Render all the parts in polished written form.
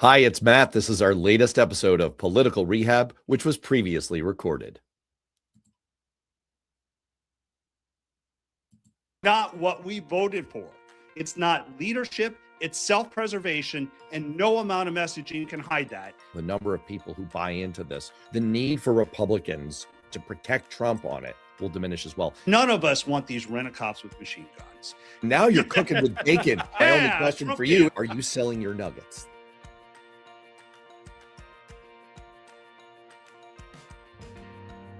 Hi, it's Matt. This is our latest episode of Political Rehab, which was previously recorded. Not what we voted for. It's not leadership, it's self-preservation, and no amount of messaging can hide that. The number of people who buy into this, the need for Republicans to protect Trump on it will diminish as well. None of us want these rent-a-cops with machine guns. Now you're cooking with bacon. My only question for you, are you selling your nuggets?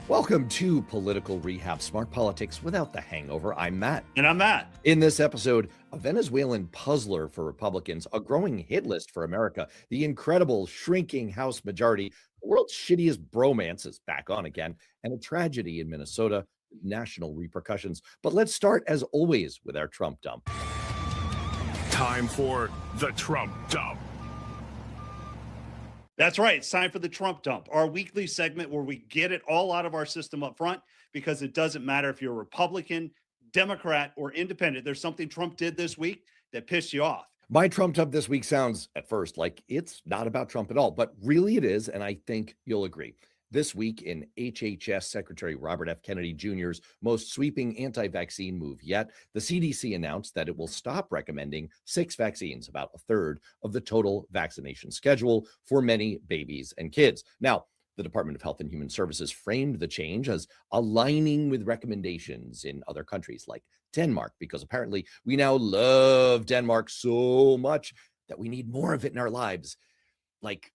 Welcome to Political Rehab, smart politics without the hangover. I'm Matt. And I'm Matt. In this episode, a Venezuelan puzzler for Republicans, a growing hit list for America, the incredible shrinking House majority, the world's shittiest bromance is back on again, and a tragedy in Minnesota, national repercussions. But let's start, as always, with our Trump dump. Time for the Trump dump. That's right. It's time for the Trump dump, our weekly segment where we get it all out of our system up front, because it doesn't matter if you're a Republican, Democrat, or independent. There's something Trump did this week that pissed you off. My Trump dump this week sounds at first like it's not about Trump at all, but really it is. And I think you'll agree. This week, in HHS Secretary Robert F. Kennedy Jr.'s most sweeping anti-vaccine move yet, the CDC announced that it will stop recommending 6 vaccines, about a third of the total vaccination schedule for many babies and kids. Now, the Department of Health and Human Services framed the change as aligning with recommendations in other countries like Denmark, because apparently we now love Denmark so much that we need more of it in our lives, like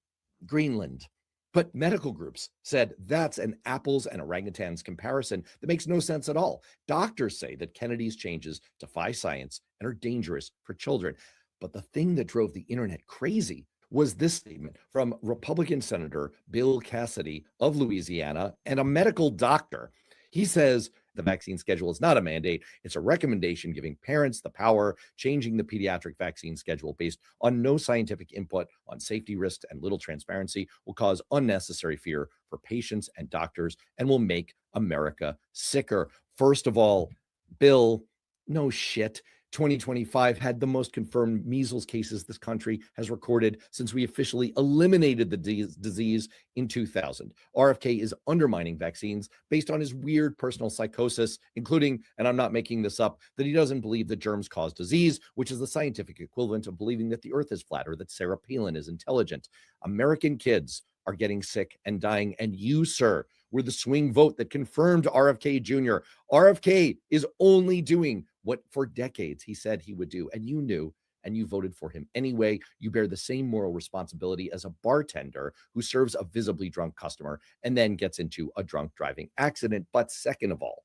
Greenland. But medical groups said that's an apples and orangutans comparison that makes no sense at all. Doctors say that Kennedy's changes defy science and are dangerous for children. But the thing that drove the internet crazy was this statement from Republican Senator Bill Cassidy of Louisiana and a medical doctor. He says the vaccine schedule is not a mandate. It's a recommendation giving parents the power, changing the pediatric vaccine schedule based on no scientific input on safety risks and little transparency will cause unnecessary fear for patients and doctors and will make America sicker. First of all, Bill, no shit. 2025 had the most confirmed measles cases this country has recorded since we officially eliminated the disease in 2000. RFK is undermining vaccines based on his weird personal psychosis, including, and I'm not making this up, that he doesn't believe that germs cause disease, which is the scientific equivalent of believing that the earth is flat or that Sarah Palin is intelligent. American kids are getting sick and dying, and you, sir, were the swing vote that confirmed RFK Jr. RFK is only doing what for decades he said he would do, and you knew, and you voted for him anyway. You bear the same moral responsibility as a bartender who serves a visibly drunk customer and then gets into a drunk driving accident. But second of all,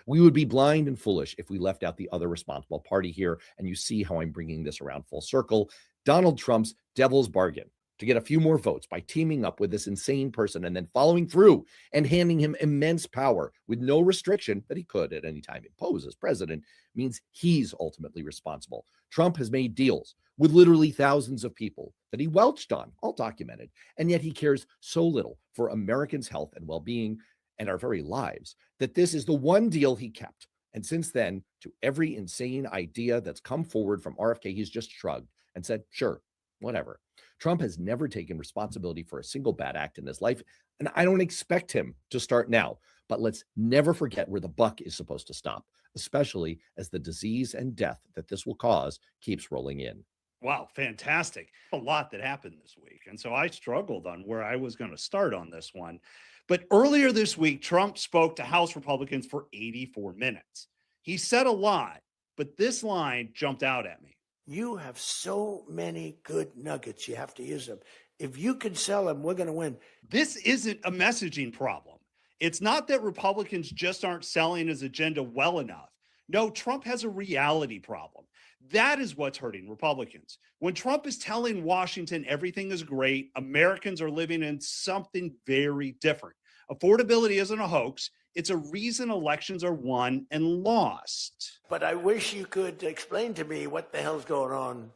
we would be blind and foolish if we left out the other responsible party here, and you see how I'm bringing this around full circle. Donald Trump's devil's bargain to get a few more votes by teaming up with this insane person and then following through and handing him immense power with no restriction that he could at any time impose as president means he's ultimately responsible. Trump has made deals with literally thousands of people that he welched on, all documented, and yet he cares so little for Americans' health and well-being and our very lives that this is the one deal he kept. And since then, to every insane idea that's come forward from RFK, he's just shrugged and said, sure, whatever. Trump has never taken responsibility for a single bad act in his life, and I don't expect him to start now. But let's never forget where the buck is supposed to stop, especially as the disease and death that this will cause keeps rolling in. Wow, fantastic. A lot that happened this week. And so I struggled on where I was going to start on this one. But earlier this week, Trump spoke to House Republicans for 84 minutes. He said a lot, but this line jumped out at me. You have so many good nuggets. You have to use them. If you can sell them, we're going to win. This isn't a messaging problem. It's not that Republicans just aren't selling his agenda well enough. No, Trump has a reality problem. That is what's hurting Republicans. When Trump is telling Washington everything is great, Americans are living in something very different. Affordability isn't a hoax. It's a reason elections are won and lost. But I wish you could explain to me what the hell's going on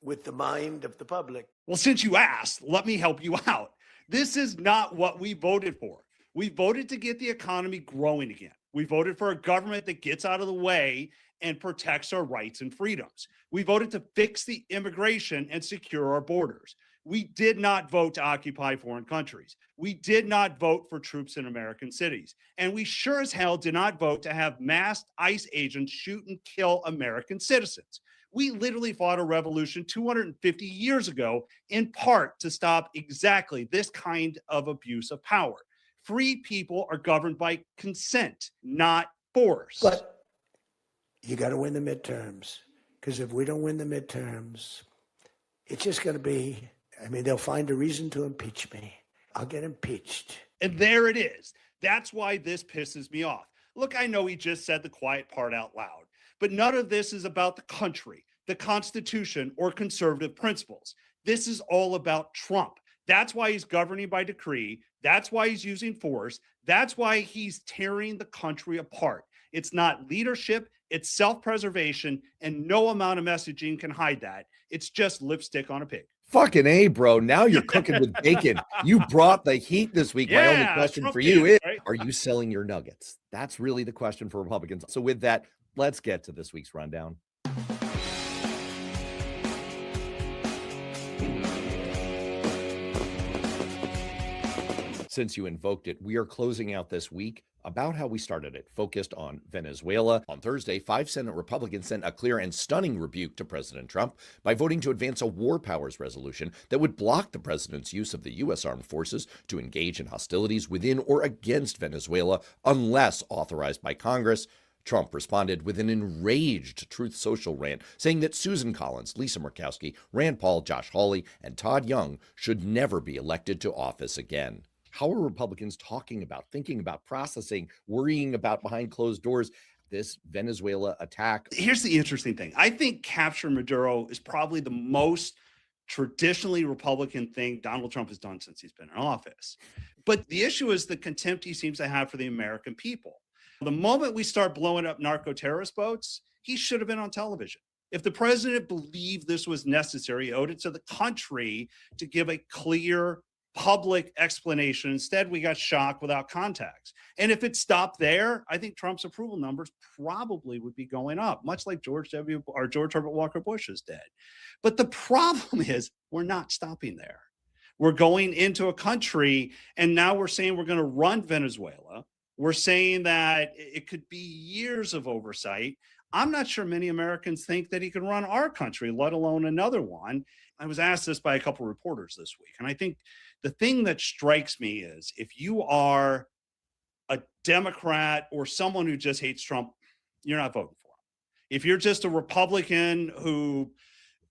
with the mind of the public. Well, since you asked, let me help you out. This is not what we voted for. We voted to get the economy growing again. We voted for a government that gets out of the way and protects our rights and freedoms. We voted to fix the immigration and secure our borders. We did not vote to occupy foreign countries. We did not vote for troops in American cities. And we sure as hell did not vote to have masked ICE agents shoot and kill American citizens. We literally fought a revolution 250 years ago, in part to stop exactly this kind of abuse of power. Free people are governed by consent, not force. But you got to win the midterms, because if we don't win the midterms, it's just going to be, I mean, they'll find a reason to impeach me. I'll get impeached. And there it is. That's why this pisses me off. Look, I know he just said the quiet part out loud, but none of this is about the country, the Constitution, or conservative principles. This is all about Trump. That's why he's governing by decree. That's why he's using force. That's why he's tearing the country apart. It's not leadership, it's self-preservation, and no amount of messaging can hide that. It's just lipstick on a pig. Fucking A, bro. Now you're cooking with bacon. You brought the heat this week. My only question Trump for you is, right? are you selling your nuggets? That's really the question for Republicans. So with that, let's get to this week's rundown. Since you invoked it, we are closing out this week about how we started it, focused on Venezuela. On Thursday, 5 Senate Republicans sent a clear and stunning rebuke to President Trump by voting to advance a war powers resolution that would block the president's use of the U.S. armed forces to engage in hostilities within or against Venezuela unless authorized by Congress. Trump responded with an enraged Truth Social rant, saying that Susan Collins, Lisa Murkowski, Rand Paul, Josh Hawley, and Todd Young should never be elected to office again. How are Republicans talking about, thinking about, processing, worrying about behind closed doors this Venezuela attack? Here's the interesting thing. I think capture Maduro is probably the most traditionally Republican thing Donald Trump has done since he's been in office. But the issue is the contempt he seems to have for the American people. The moment we start blowing up narco-terrorist boats, he should have been on television. If the president believed this was necessary, he owed it to the country to give a clear public explanation. Instead, we got shock without context. And if it stopped there, I think Trump's approval numbers probably would be going up, much like George Herbert Walker Bush is dead. But the problem is we're not stopping there. We're going into a country, and now we're saying we're going to run Venezuela. We're saying that it could be years of oversight. I'm not sure many Americans think that he can run our country, let alone another one. I was asked this by a couple of reporters this week, and I think the thing that strikes me is if you are a Democrat or someone who just hates Trump, you're not voting for him. If you're just a Republican who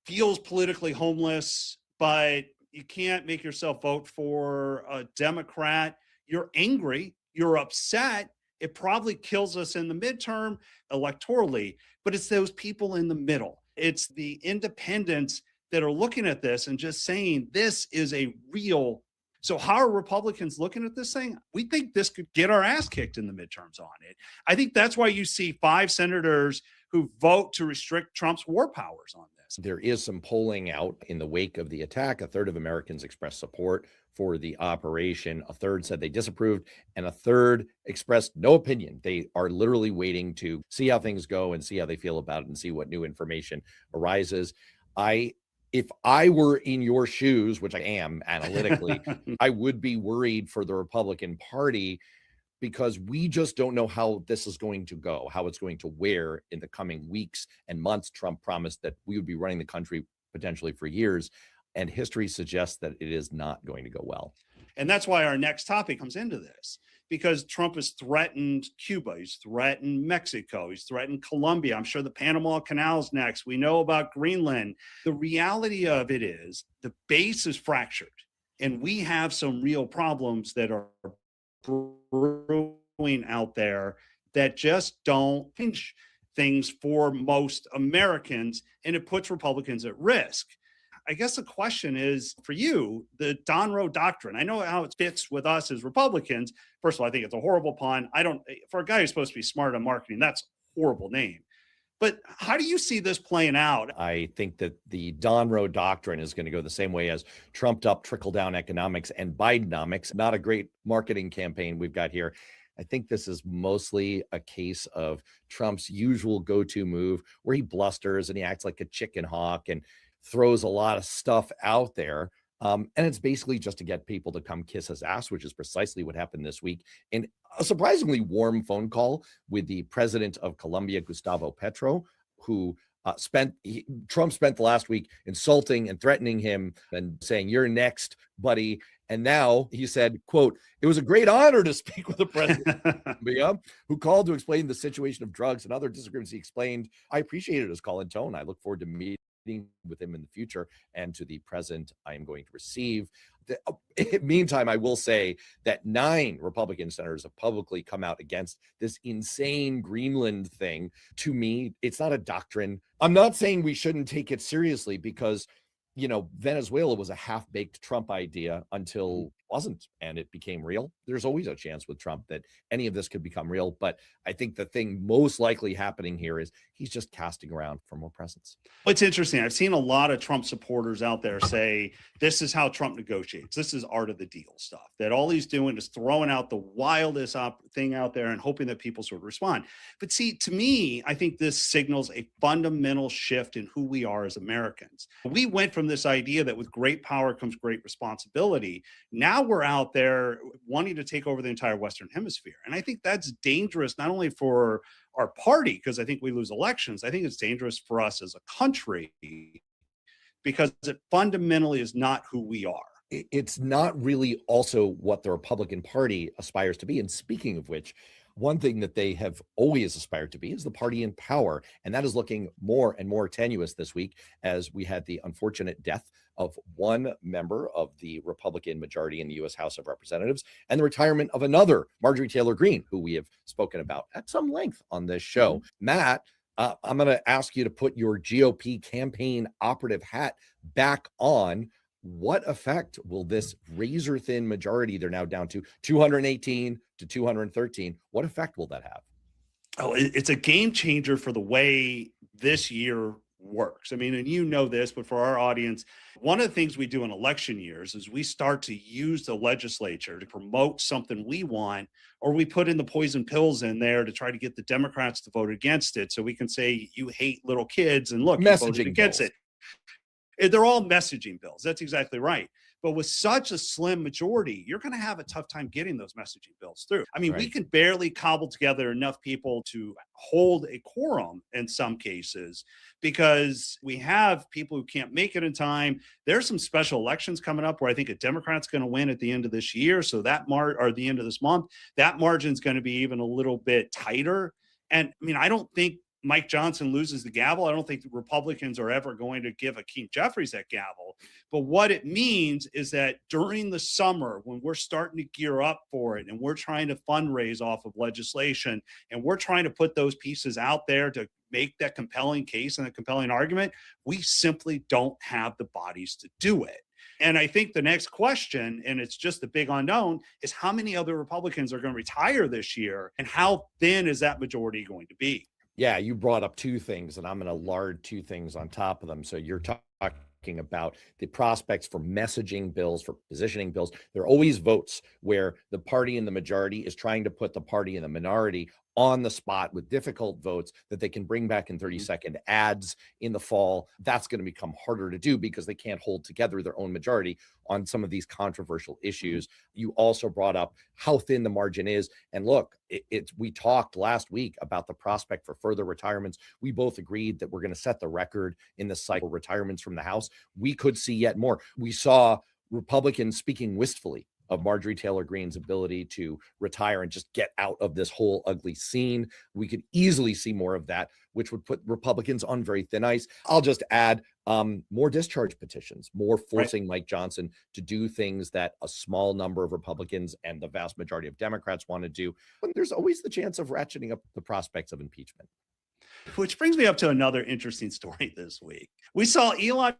feels politically homeless, but you can't make yourself vote for a Democrat, you're angry, you're upset. It probably kills us in the midterm electorally, but it's those people in the middle. It's the independents that are looking at this and just saying this is a real. So how are Republicans looking at this thing? We think this could get our ass kicked in the midterms on it. I think that's why you see 5 senators who vote to restrict Trump's war powers on this. There is some polling out in the wake of the attack. A third of Americans expressed support for the operation. A third said they disapproved, and a third expressed no opinion. They are literally waiting to see how things go and see how they feel about it and see what new information arises. If I were in your shoes, which I am analytically, I would be worried for the Republican Party because we just don't know how this is going to go, how it's going to wear in the coming weeks and months. Trump promised that we would be running the country potentially for years, and history suggests that it is not going to go well. And that's why our next topic comes into this, because Trump has threatened Cuba, he's threatened Mexico, he's threatened Colombia. I'm sure the Panama Canal's next. We know about Greenland. The reality of it is the base is fractured, and we have some real problems that are brewing out there that just don't pinch things for most Americans, and it puts Republicans at risk. I guess the question is for you, the Donroe Doctrine. I know how it fits with us as Republicans. First of all, I think it's a horrible pun. For a guy who's supposed to be smart on marketing, that's a horrible name. But how do you see this playing out? I think that the Donroe Doctrine is going to go the same way as trumped up trickle-down economics and Bidenomics. Not a great marketing campaign we've got here. I think this is mostly a case of Trump's usual go-to move where he blusters and he acts like a chicken hawk and throws a lot of stuff out there. And it's basically just to get people to come kiss his ass, which is precisely what happened this week in a surprisingly warm phone call with the president of Colombia, Gustavo Petro, who Trump spent the last week insulting and threatening him and saying, "You're next, buddy." And now he said, quote, "It was a great honor to speak with the president of Colombia, who called to explain the situation of drugs and other disagreements." He explained, "I appreciated his call and tone. I look forward to meeting with him in the future, and to the present I am going to receive." Meantime, I will say that 9 Republican senators have publicly come out against this insane Greenland thing. To me, it's not a doctrine. I'm not saying we shouldn't take it seriously, because Venezuela was a half-baked Trump idea until it wasn't, and it became real. There's always a chance with Trump that any of this could become real, but I think the thing most likely happening here is he's just casting around for more presence. It's interesting. I've seen a lot of Trump supporters out there say this is how Trump negotiates. This is art of the deal stuff, that all he's doing is throwing out the wildest thing out there and hoping that people sort of respond. But see, to me, I think this signals a fundamental shift in who we are as Americans. We went from this idea that with great power comes great responsibility. Now we're out there wanting to take over the entire Western Hemisphere. And I think that's dangerous, not only for our party, because I think we lose elections. I think it's dangerous for us as a country, because it fundamentally is not who we are. It's not really also what the Republican Party aspires to be. And speaking of which, one thing that they have always aspired to be is the party in power. And that is looking more and more tenuous this week, as we had the unfortunate death of one member of the Republican majority in the U.S. House of Representatives, and the retirement of another, Marjorie Taylor Greene, who we have spoken about at some length on this show. Matt, I'm going to ask you to put your GOP campaign operative hat back on. What effect will this razor-thin majority, they're now down to 218 to 213, what effect will that have? Oh, it's a game changer for the way this year works. I mean, and you know this, but for our audience, one of the things we do in election years is we start to use the legislature to promote something we want, or we put in the poison pills in there to try to get the Democrats to vote against it, so we can say, you hate little kids, and look, you voted against it. They're all messaging bills. That's exactly right. But with such a slim majority, you're going to have a tough time getting those messaging bills through. I mean, we can barely cobble together enough people to hold a quorum in some cases, because we have people who can't make it in time. There's some special elections coming up where I think a Democrat's going to win at the end of this year. So that or the end of this month, that margin's going to be even a little bit tighter. And I mean, I don't think Mike Johnson loses the gavel. I don't think the Republicans are ever going to give Hakeem Jeffries that gavel. But what it means is that during the summer, when we're starting to gear up for it, and we're trying to fundraise off of legislation, and we're trying to put those pieces out there to make that compelling case and a compelling argument, we simply don't have the bodies to do it. And I think the next question, and it's just the big unknown, is how many other Republicans are going to retire this year, and how thin is that majority going to be? Yeah, you brought up 2 things, and I'm going to lard 2 things on top of them. So you're talking about the prospects for messaging bills, for positioning bills. There are always votes where the party in the majority is trying to put the party in the minority on the spot with difficult votes that they can bring back in 30-second ads in the fall. That's going to become harder to do because they can't hold together their own majority on some of these controversial issues. You also brought up how thin the margin is. And look, we talked last week about the prospect for further retirements. We both agreed that we're going to set the record in the cycle retirements from the House. We could see yet more. We saw Republicans speaking wistfully of Marjorie Taylor Greene's ability to retire and just get out of this whole ugly scene. We could easily see more of that, which would put Republicans on very thin ice. I'll just add more discharge petitions, more forcing Mike Johnson to do things that a small number of Republicans and the vast majority of Democrats want to do. But there's always the chance of ratcheting up the prospects of impeachment. Which brings me up to another interesting story this week. We saw Elon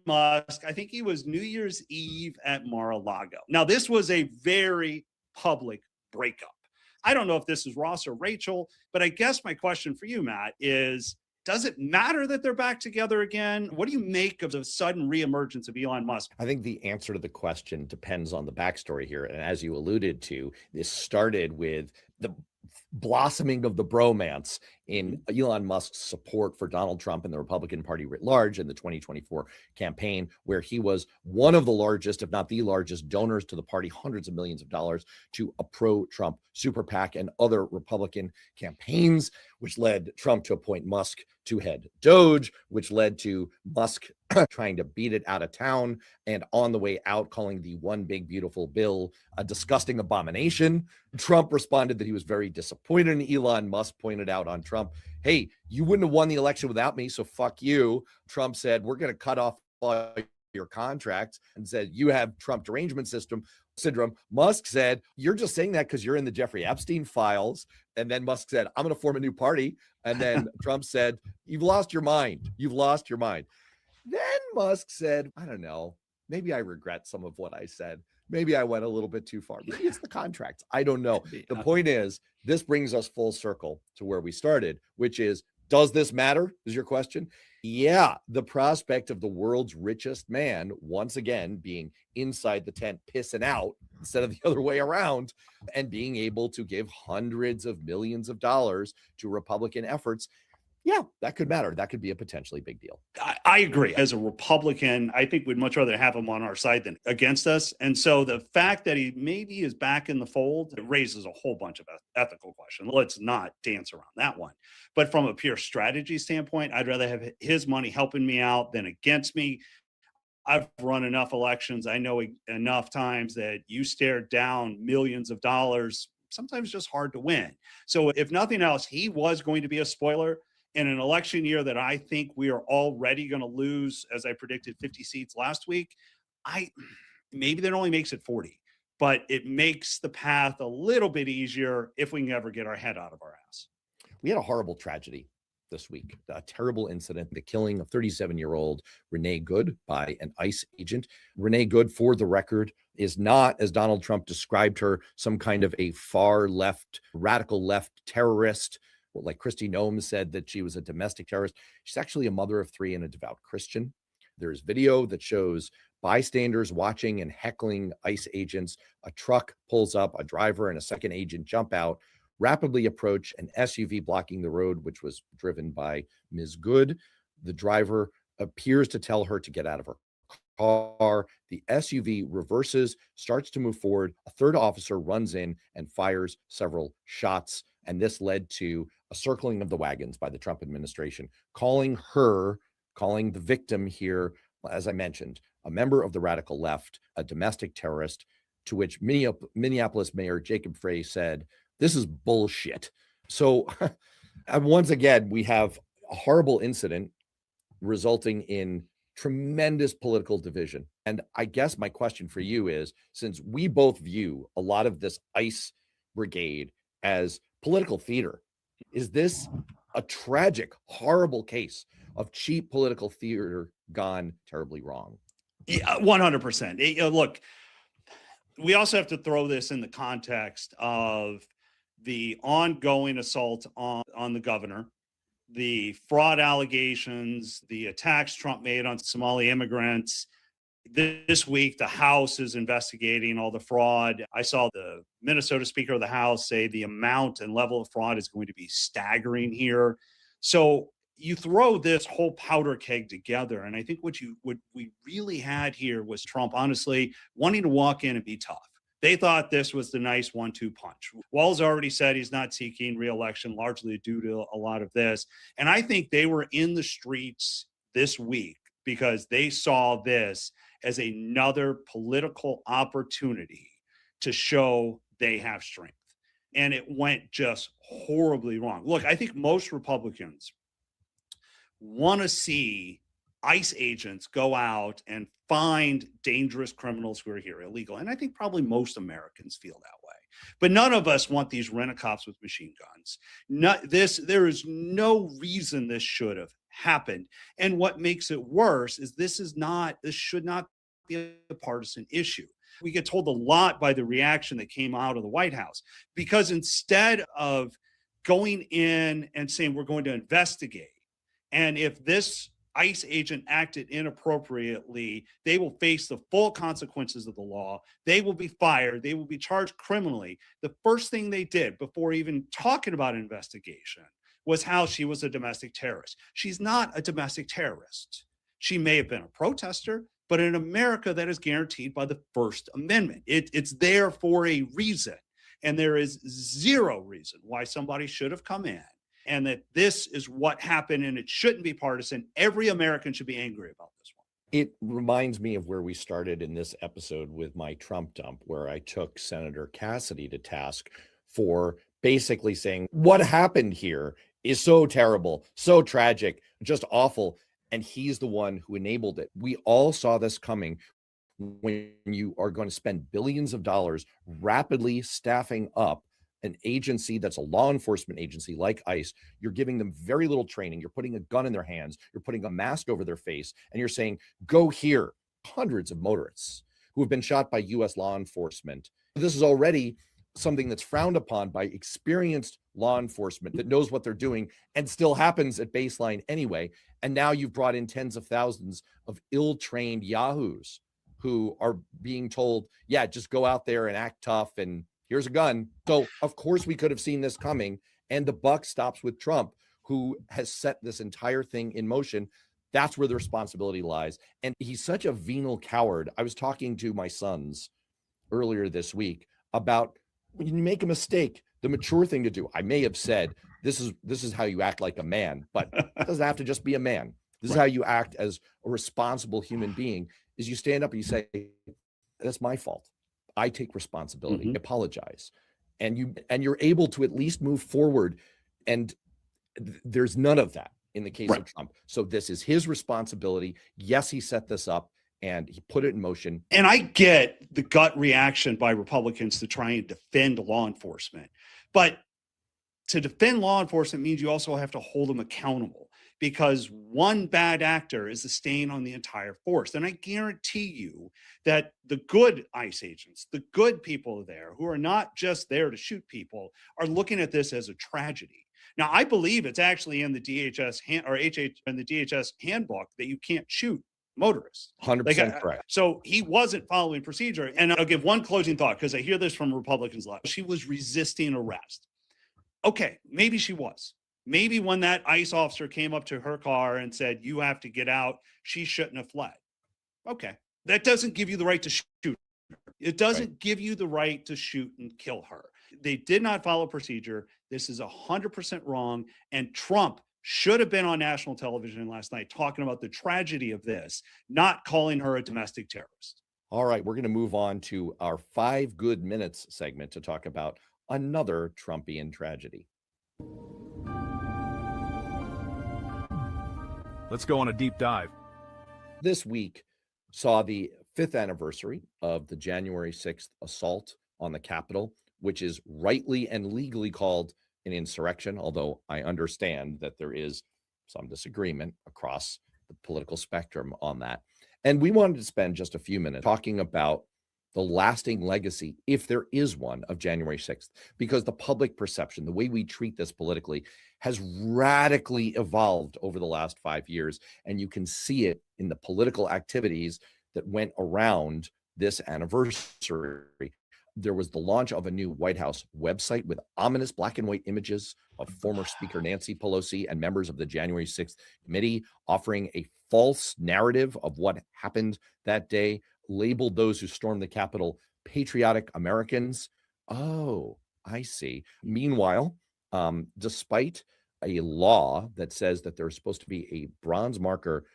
Musk, I think he was New Year's Eve at Mar-a-Lago. Now, this was a very public breakup. I don't know if this is Ross or Rachel, but I guess my question for you, Matt, is, does it matter that they're back together again? What do you make of the sudden reemergence of Elon Musk? I think the answer to the question depends on the backstory here. And as you alluded to, this started with the blossoming of the bromance in Elon Musk's support for Donald Trump and the Republican Party writ large in the 2024 campaign, where he was one of the largest, if not the largest, donors to the party, hundreds of millions of dollars to a pro-Trump super PAC and other Republican campaigns, which led Trump to appoint Musk to head Doge, which led to Musk trying to beat it out of town and on the way out calling the one big beautiful bill a disgusting abomination. Trump responded that he was very disappointed in Elon. Musk pointed out on Trump, hey, you wouldn't have won the election without me, so fuck you. Trump said, we're going to cut off all your contracts, and said, you have Trump derangement syndrome. Musk said, you're just saying that because you're in the Jeffrey Epstein files. And then Musk said, I'm going to form a new party. And then Trump said, you've lost your mind. You've lost your mind. Then Musk said, I don't know, maybe I regret some of what I said. Maybe I went a little bit too far. Maybe it's the contracts. I don't know. The point is, this brings us full circle to where we started, which is, does this matter? Is your question? Yeah, the prospect of the world's richest man once again being inside the tent pissing out instead of the other way around, and being able to give hundreds of millions of dollars to Republican efforts. Yeah, that could matter. That could be a potentially big deal. I agree. As a Republican, I think we'd much rather have him on our side than against us. And so the fact that he maybe is back in the fold, it raises a whole bunch of ethical questions. Let's not dance around that one. But from a pure strategy standpoint, I'd rather have his money helping me out than against me. I've run enough elections. I know enough times that you stare down millions of dollars, sometimes just hard to win. So if nothing else, he was going to be a spoiler in an election year that I think we are already going to lose, as I predicted, 50 seats last week. Maybe that only makes it 40, but it makes the path a little bit easier if we can ever get our head out of our ass. We had a horrible tragedy this week, a terrible incident, the killing of 37-year-old Renee Good by an ICE agent. Renee Good, for the record, is not, as Donald Trump described her, some kind of a far left, radical left terrorist. Like Kristi Noem said that she was a domestic terrorist. She's actually a mother of three and a devout Christian. There's video that shows bystanders watching and heckling ICE agents. A truck pulls up, a driver and a second agent jump out, rapidly approach an SUV blocking the road, which was driven by Ms. Good. The driver appears to tell her to get out of her car. The SUV reverses, starts to move forward. A third officer runs in and fires several shots. And this led to a circling of the wagons by the Trump administration, calling the victim here, as I mentioned, a member of the radical left, a domestic terrorist, to which Minneapolis Mayor Jacob Frey said, this is bullshit. So once again, we have a horrible incident resulting in tremendous political division. And I guess my question for you is, since we both view a lot of this ICE brigade as political theater, is this a tragic, horrible case of cheap political theater gone terribly wrong? Yeah, 100%. Look, we also have to throw this in the context of the ongoing assault on the governor, the fraud allegations, the attacks Trump made on Somali immigrants. This week, the House is investigating all the fraud. I saw the Minnesota Speaker of the House say the amount and level of fraud is going to be staggering here. So you throw this whole powder keg together, and I think what we really had here was Trump, honestly, wanting to walk in and be tough. They thought this was the nice 1-2 punch. Walz already said he's not seeking re-election, largely due to a lot of this. And I think they were in the streets this week because they saw this as another political opportunity to show they have strength. And it went just horribly wrong. Look, I think most Republicans want to see ICE agents go out and find dangerous criminals who are here illegal. And I think probably most Americans feel that way. But none of us want these rent-a-cops with machine guns. There is no reason this should have happened. And what makes it worse is this should not be a partisan issue. We get told a lot by the reaction that came out of the White House, because instead of going in and saying we're going to investigate, and if this ICE agent acted inappropriately, they will face the full consequences of the law. They will be fired. They will be charged criminally. The first thing they did before even talking about an investigation was how she was a domestic terrorist. She's not a domestic terrorist. She may have been a protester, but in America, that is guaranteed by the First Amendment. It's there for a reason. And there is zero reason why somebody should have come in, and that this is what happened, and it shouldn't be partisan. Every American should be angry about this one. It reminds me of where we started in this episode with my Trump dump, where I took Senator Cassidy to task for basically saying what happened here is so terrible, so tragic, just awful. And he's the one who enabled it. We all saw this coming. When you are going to spend billions of dollars rapidly staffing up an agency that's a law enforcement agency like ICE, you're giving them very little training. You're putting a gun in their hands. You're putting a mask over their face. And you're saying, go here. Hundreds of motorists who have been shot by U.S. law enforcement. This is already something that's frowned upon by experienced law enforcement that knows what they're doing and still happens at baseline anyway. And now you've brought in tens of thousands of ill-trained yahoos who are being told, yeah, just go out there and act tough and here's a gun. So of course we could have seen this coming, and the buck stops with Trump, who has set this entire thing in motion. That's where the responsibility lies. And he's such a venal coward. I was talking to my sons earlier this week about when you make a mistake, the mature thing to do. I may have said, this is how you act like a man, but it doesn't have to just be a man. This is how you act as a responsible human being, is you stand up and you say, that's my fault. I take responsibility, apologize. And you're able to at least move forward. And there's none of that in the case of Trump. So this is his responsibility. Yes, he set this up and he put it in motion. And I get the gut reaction by Republicans to try and defend law enforcement. But to defend law enforcement means you also have to hold them accountable, because one bad actor is a stain on the entire force. And I guarantee you that the good ICE agents, the good people there who are not just there to shoot people, are looking at this as a tragedy. Now, I believe it's actually in the DHS handbook that you can't shoot motorists. 100% correct. So he wasn't following procedure. And I'll give one closing thought, because I hear this from Republicans a lot. She was resisting arrest. Okay, maybe she was. Maybe when that ICE officer came up to her car and said, you have to get out, she shouldn't have fled. Okay, that doesn't give you the right to shoot her. It doesn't give you the right to shoot and kill her. They did not follow procedure. This is 100% wrong. And Trump should have been on national television last night talking about the tragedy of this, not calling her a domestic terrorist. All right, we're going to move on to our 5 good minutes segment to talk about another Trumpian tragedy. Let's go on a deep dive. This week saw the 5th anniversary of the January 6th assault on the Capitol, which is rightly and legally called an insurrection, although I understand that there is some disagreement across the political spectrum on that. And we wanted to spend just a few minutes talking about the lasting legacy, if there is one, of January 6th, because the public perception, the way we treat this politically, has radically evolved over the last 5 years. And you can see it in the political activities that went around this anniversary. There was the launch of a new White House website with ominous black and white images of former Speaker Nancy Pelosi and members of the January 6th committee, offering a false narrative of what happened that day, labeled those who stormed the Capitol patriotic Americans. Oh, I see. Meanwhile, despite a law that says that there's supposed to be a bronze marker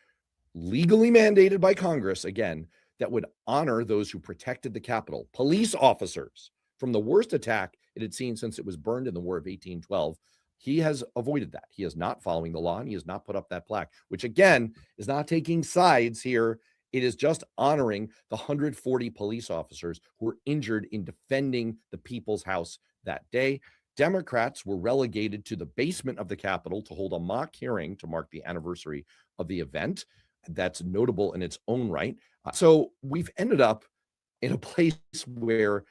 legally mandated by Congress, again, that would honor those who protected the Capitol, police officers, from the worst attack it had seen since it was burned in the War of 1812. He has avoided that. He is not following the law, and he has not put up that plaque, which again is not taking sides here. It is just honoring the 140 police officers who were injured in defending the People's House that day. Democrats were relegated to the basement of the Capitol to hold a mock hearing to mark the anniversary of the event. That's notable in its own right. So we've ended up in a place where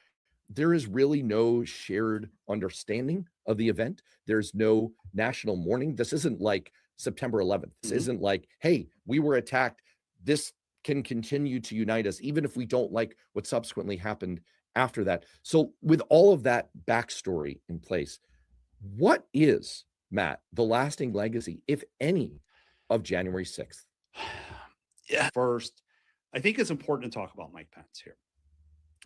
there is really no shared understanding of the event. There's no national mourning. This isn't like September 11th. This Mhm. isn't like, hey, we were attacked. This can continue to unite us, even if we don't like what subsequently happened after that. So with all of that backstory in place, what is, Matt, the lasting legacy, if any, of January 6th? Yeah. First, I think it's important to talk about Mike Pence here.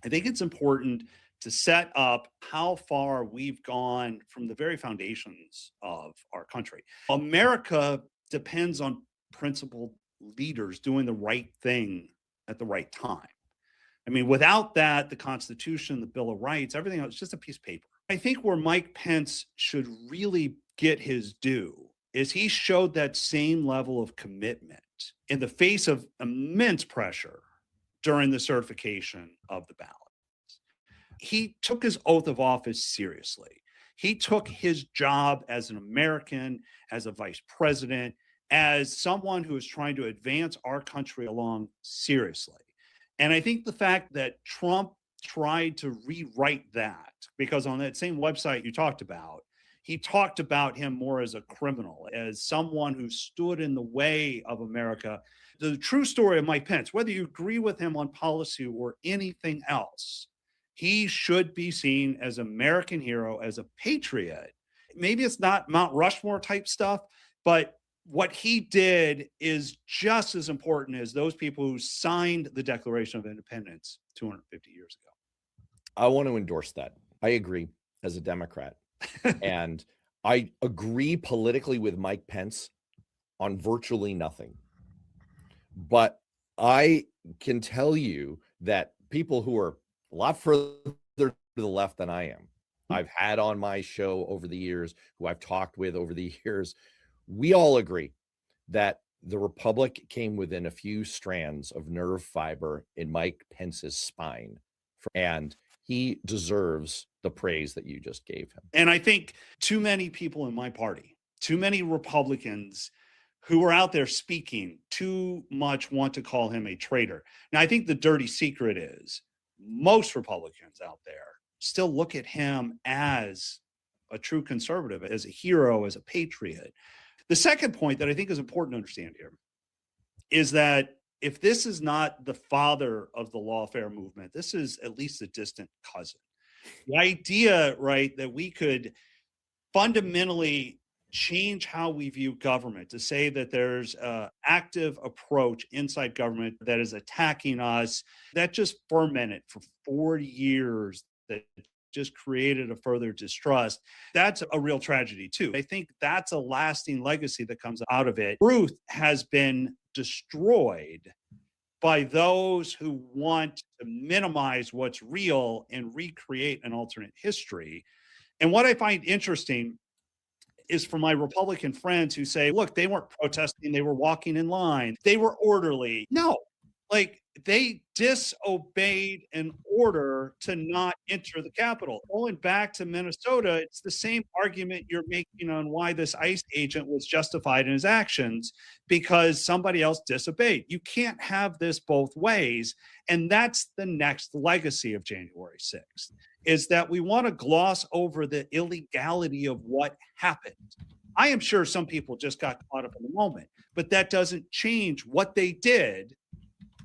I think it's important to set up how far we've gone from the very foundations of our country. America depends on principled leaders doing the right thing at the right time. I mean, without that, the Constitution, the Bill of Rights, everything else is just a piece of paper. I think where Mike Pence should really get his due is he showed that same level of commitment in the face of immense pressure during the certification of the ballot. He took his oath of office seriously. He took his job as an American, as a vice president, as someone who is trying to advance our country along seriously. And I think the fact that Trump tried to rewrite that, because on that same website you talked about, he talked about him more as a criminal, as someone who stood in the way of America. The true story of Mike Pence, whether you agree with him on policy or anything else, he should be seen as an American hero, as a patriot. Maybe it's not Mount Rushmore type stuff, but what he did is just as important as those people who signed the Declaration of Independence 250 years ago. I want to endorse that. I agree as a Democrat. And I agree politically with Mike Pence on virtually nothing. But I can tell you that people who are a lot further to the left than I am, I've had on my show over the years, who I've talked with over the years, we all agree that the Republic came within a few strands of nerve fiber in Mike Pence's spine. And he deserves the praise that you just gave him. And I think too many people in my party, too many Republicans who are out there speaking too much want to call him a traitor. Now, I think the dirty secret is most Republicans out there still look at him as a true conservative, as a hero, as a patriot. The second point that I think is important to understand here is that if this is not the father of the lawfare movement, this is at least a distant cousin. The idea, right, that we could fundamentally change how we view government, to say that there's an active approach inside government that is attacking us, that just fermented for 40 years, that just created a further distrust. That's a real tragedy too. I think that's a lasting legacy that comes out of it. Truth has been destroyed by those who want to minimize what's real and recreate an alternate history. And what I find interesting is for my Republican friends who say, look, they weren't protesting, they were walking in line, they were orderly. No, like they disobeyed an order to not enter the Capitol. Going back to Minnesota, it's the same argument you're making on why this ICE agent was justified in his actions, because somebody else disobeyed. You can't have this both ways. And that's the next legacy of January 6th, is that we want to gloss over the illegality of what happened. I am sure some people just got caught up in the moment, but that doesn't change what they did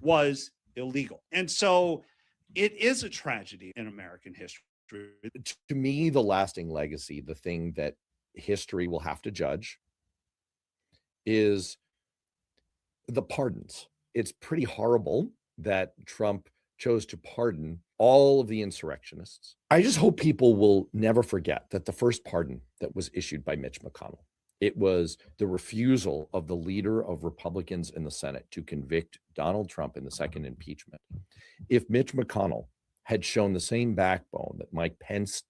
was illegal. And so it is a tragedy in American history. To me, the lasting legacy, the thing that history will have to judge, is the pardons. It's pretty horrible that Trump chose to pardon all of the insurrectionists. I just hope people will never forget that the first pardon that was issued by Mitch McConnell, it was the refusal of the leader of Republicans in the Senate to convict Donald Trump in the second impeachment. If Mitch McConnell had shown the same backbone that Mike Pence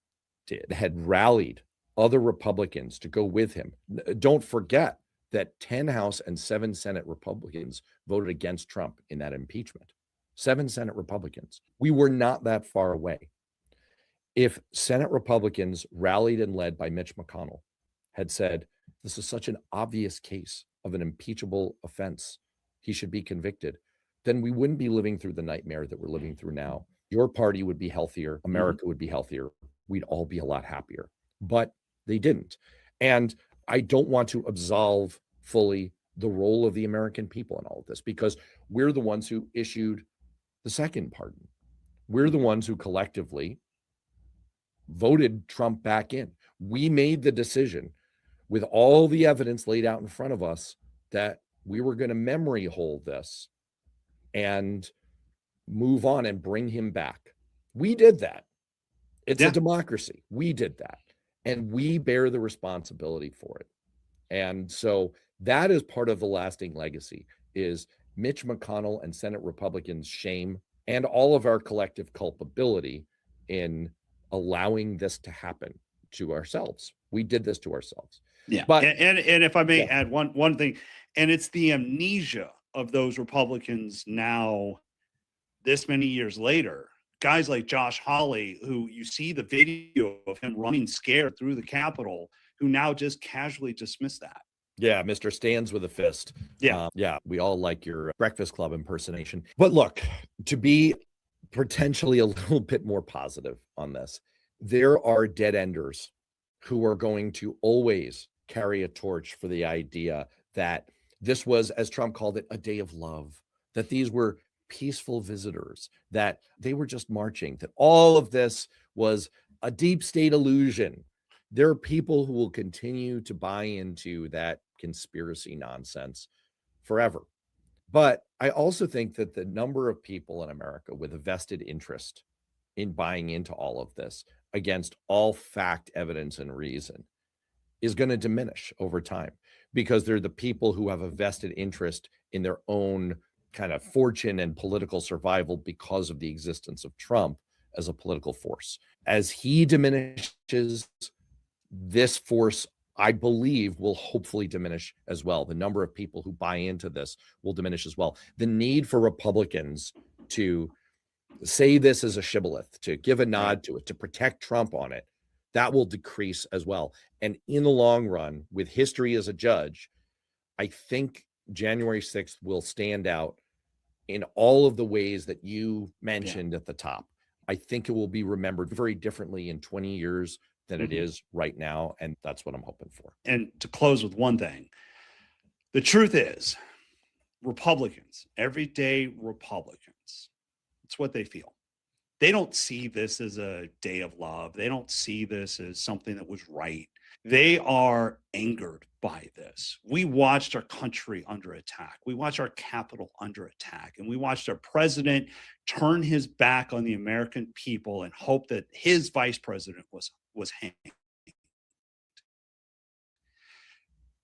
did, had rallied other Republicans to go with him, don't forget that 10 House and 7 Senate Republicans voted against Trump in that impeachment. 7 Senate Republicans. We were not that far away. If Senate Republicans, rallied and led by Mitch McConnell, had said, this is such an obvious case of an impeachable offense, he should be convicted, then we wouldn't be living through the nightmare that we're living through now. Your party would be healthier. America would be healthier. We'd all be a lot happier. But they didn't. And I don't want to absolve fully the role of the American people in all of this, because we're the ones who issued the second pardon. We're the ones who collectively voted Trump back in. We made the decision with all the evidence laid out in front of us that we were going to memory hold this and move on and bring him back. We did that. It's a democracy. We did that. And we bear the responsibility for it. And so that is part of the lasting legacy, is Mitch McConnell and Senate Republicans' shame and all of our collective culpability in allowing this to happen to ourselves. We did this to ourselves. Yeah. But and if I may add one thing, and it's the amnesia of those Republicans now, this many years later, guys like Josh Hawley, who you see the video of him running scared through the Capitol, who now just casually dismiss that. yeah, Mr. Stands with a fist. Yeah. Yeah, we all like your Breakfast Club impersonation. But look, to be potentially a little bit more positive on this, there are dead enders who are going to always carry a torch for the idea that this was, as Trump called it, a day of love, that these were peaceful visitors, that they were just marching, that all of this was a deep state illusion. There are people who will continue to buy into that conspiracy nonsense forever. But I also think that the number of people in America with a vested interest in buying into all of this against all fact, evidence, and reason is going to diminish over time, because they're the people who have a vested interest in their own kind of fortune and political survival because of the existence of Trump as a political force. As he diminishes, this force, I believe, will hopefully diminish as well. The number of people who buy into this will diminish as well. The need for Republicans to say this as a shibboleth, to give a nod to it, to protect Trump on it, that will decrease as well. And in the long run, with history as a judge, I think January 6th will stand out in all of the ways that you mentioned at the top. I think it will be remembered very differently in 20 years than it is right now. And that's what I'm hoping for. And to close with one thing, the truth is, Republicans, everyday Republicans, it's what they feel. They don't see this as a day of love. They don't see this as something that was right. They are angered by this. We watched our country under attack. We watched our capital under attack. And we watched our president turn his back on the American people and hope that his vice president was hanged.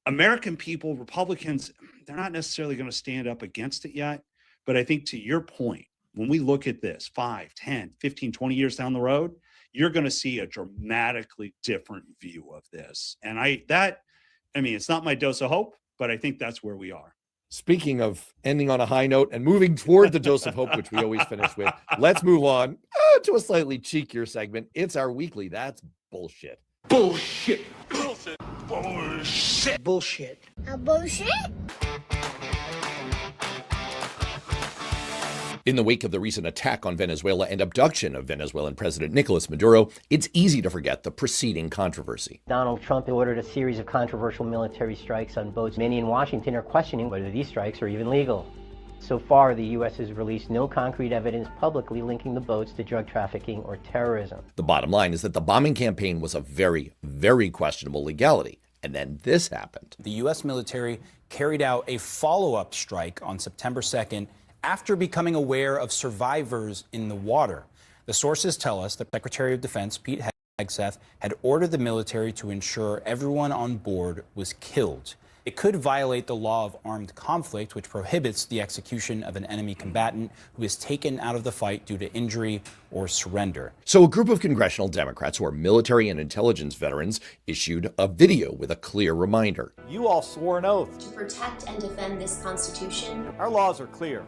American people, Republicans, they're not necessarily going to stand up against it yet. But I think, to your point, when we look at this 5, 10, 15, 20 years down the road, you're going to see a dramatically different view of this. And it's not my dose of hope, but I think that's where we are. Speaking of ending on a high note and moving toward the dose of hope, which we always finish with, let's move on to a slightly cheekier segment. It's our weekly That's Bullshit. Bullshit. Bullshit. Bullshit. Bullshit. A bullshit? In the wake of the recent attack on Venezuela and abduction of Venezuelan President Nicolas Maduro, it's easy to forget the preceding controversy. Donald Trump ordered a series of controversial military strikes on boats. Many in Washington are questioning whether these strikes are even legal. So far, the U.S. has released no concrete evidence publicly linking the boats to drug trafficking or terrorism. The bottom line is that the bombing campaign was a very, very questionable legality. And then this happened. The U.S. military carried out a follow-up strike on September 2nd after becoming aware of survivors in the water. The sources tell us that Secretary of Defense Pete Hegseth had ordered the military to ensure everyone on board was killed. It could violate the law of armed conflict, which prohibits the execution of an enemy combatant who is taken out of the fight due to injury or surrender. So a group of congressional Democrats who are military and intelligence veterans issued a video with a clear reminder. You all swore an oath to protect and defend this Constitution. Our laws are clear.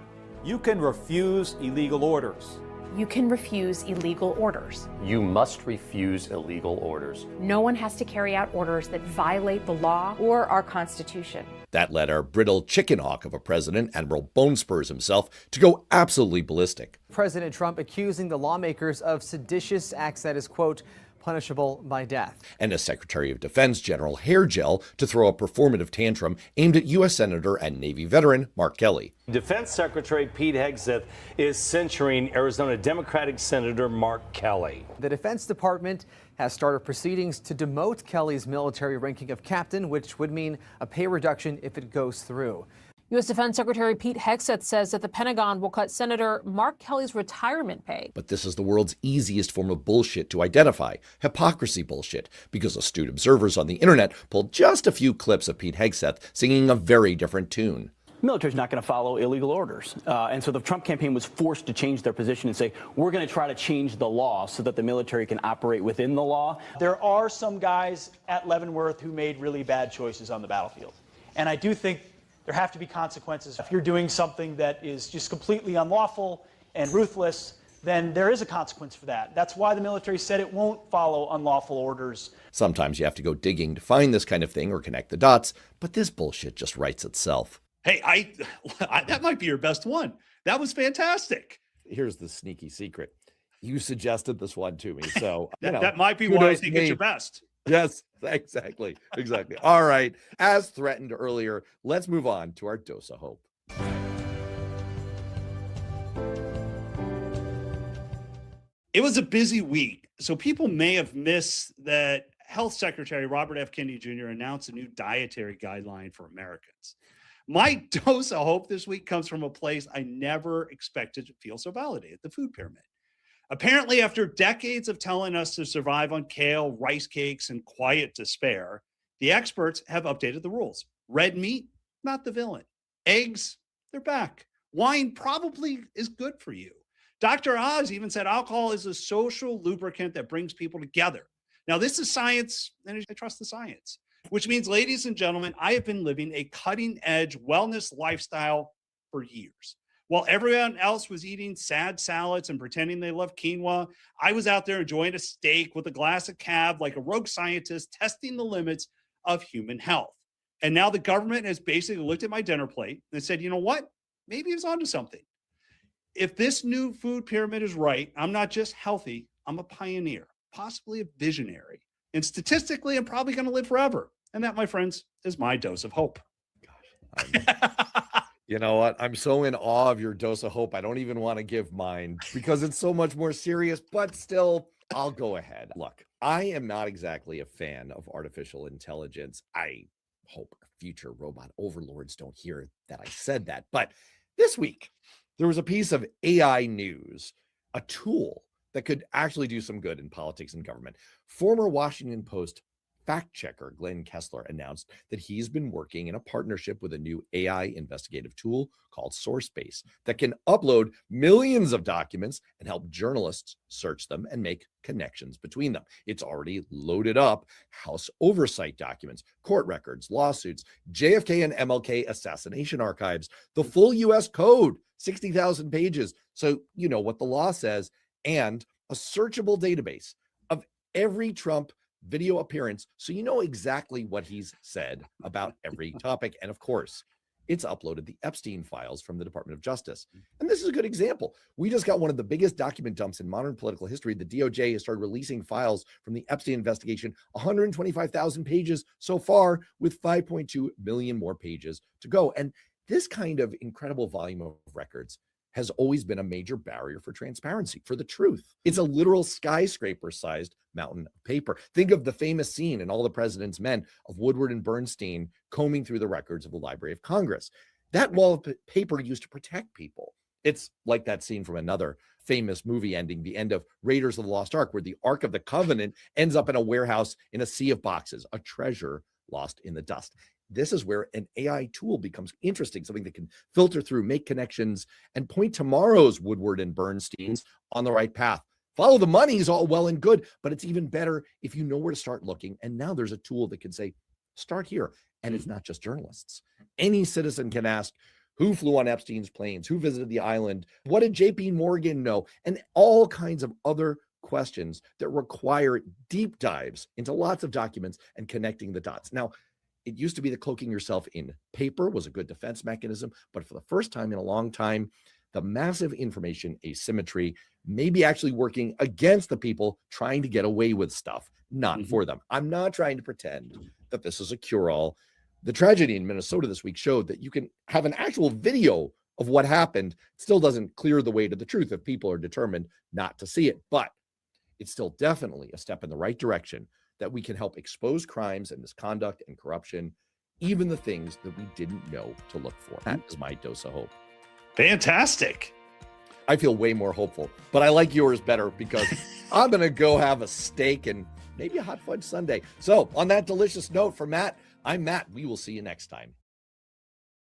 You can refuse illegal orders. You can refuse illegal orders. You must refuse illegal orders. No one has to carry out orders that violate the law or our Constitution. That led our brittle chicken hawk of a president, Admiral Bone Spurs himself, to go absolutely ballistic. President Trump accusing the lawmakers of seditious acts that is, quote, punishable by death. And as Secretary of Defense General Hair Gel to throw a performative tantrum aimed at U.S. Senator and Navy veteran Mark Kelly. Defense Secretary Pete Hegseth is censuring Arizona Democratic Senator Mark Kelly. The Defense Department has started proceedings to demote Kelly's military ranking of captain, which would mean a pay reduction if it goes through. U.S. Defense Secretary Pete Hegseth says that the Pentagon will cut Senator Mark Kelly's retirement pay. But this is the world's easiest form of bullshit to identify, hypocrisy bullshit, because astute observers on the internet pulled just a few clips of Pete Hegseth singing a very different tune. The military's not going to follow illegal orders. And so the Trump campaign was forced to change their position and say, we're going to try to change the law so that the military can operate within the law. There are some guys at Leavenworth who made really bad choices on the battlefield. And I do think there have to be consequences. If you're doing something that is just completely unlawful and ruthless, then there is a consequence for that. That's why the military said it won't follow unlawful orders. Sometimes you have to go digging to find this kind of thing or connect the dots, but this bullshit just writes itself. Hey, I that might be your best one. That was fantastic. Here's the sneaky secret. You suggested this one to me, so that might be why I think it's your best. Yes, exactly. All right. As threatened earlier, let's move on to our dose of hope. It was a busy week, so people may have missed that Health Secretary Robert F. Kennedy Jr. announced a new dietary guideline for Americans. My dose of hope this week comes from a place I never expected to feel so validated, the food pyramid. Apparently, after decades of telling us to survive on kale, rice cakes, and quiet despair, the experts have updated the rules. Red meat, not the villain. Eggs, they're back. Wine probably is good for you. Dr. Oz even said alcohol is a social lubricant that brings people together. Now, this is science, and I trust the science, which means, ladies and gentlemen, I have been living a cutting-edge wellness lifestyle for years. While everyone else was eating sad salads and pretending they love quinoa, I was out there enjoying a steak with a glass of cab like a rogue scientist testing the limits of human health. And now the government has basically looked at my dinner plate and said, you know what? Maybe it's onto something. If this new food pyramid is right, I'm not just healthy, I'm a pioneer, possibly a visionary. And statistically, I'm probably going to live forever. And that, my friends, is my dose of hope. You know what? I'm so in awe of your dose of hope. I don't even want to give mine because it's so much more serious, but still, I'll go ahead. Look, I am not exactly a fan of artificial intelligence. I hope future robot overlords don't hear that I said that. But this week, there was a piece of AI news, a tool that could actually do some good in politics and government. Former Washington Post fact checker Glenn Kessler announced that he's been working in a partnership with a new AI investigative tool called SourceBase that can upload millions of documents and help journalists search them and make connections between them. It's already loaded up House oversight documents, court records, lawsuits, JFK and MLK assassination archives, the full U.S. code, 60,000 pages. So you know what the law says, and a searchable database of every Trump video appearance, so you know exactly what he's said about every topic. And of course, it's uploaded the Epstein files from the Department of Justice. And this is a good example. We just got one of the biggest document dumps in modern political history. The DOJ has started releasing files from the Epstein investigation, 125,000 pages so far, with 5.2 million more pages to go. And this kind of incredible volume of records has always been a major barrier for transparency, for the truth. It's a literal skyscraper-sized mountain of paper. Think of the famous scene in All the President's Men of Woodward and Bernstein combing through the records of the Library of Congress. That wall of paper used to protect people. It's like that scene from another famous movie ending, the end of Raiders of the Lost Ark, where the Ark of the Covenant ends up in a warehouse in a sea of boxes, a treasure lost in the dust. This is where an AI tool becomes interesting, something that can filter through, make connections, and point tomorrow's Woodward and Bernsteins on the right path. Follow the money is all well and good, but it's even better if you know where to start looking. And now there's a tool that can say, start here. And it's not just journalists. Any citizen can ask, who flew on Epstein's planes? Who visited the island? What did JP Morgan know? And all kinds of other questions that require deep dives into lots of documents and connecting the dots. Now, it used to be that cloaking yourself in paper was a good defense mechanism, but for the first time in a long time, the massive information asymmetry may be actually working against the people trying to get away with stuff, not for them. I'm not trying to pretend that this is a cure-all. The tragedy in Minnesota this week showed that you can have an actual video of what happened. It still doesn't clear the way to the truth if people are determined not to see it, but it's still definitely a step in the right direction that we can help expose crimes and misconduct and corruption, even the things that we didn't know to look for. That is my dose of hope. Fantastic. I feel way more hopeful, but I like yours better because I'm going to go have a steak and maybe a hot fudge sundae. So on that delicious note from Matt, I'm Matt. We will see you next time.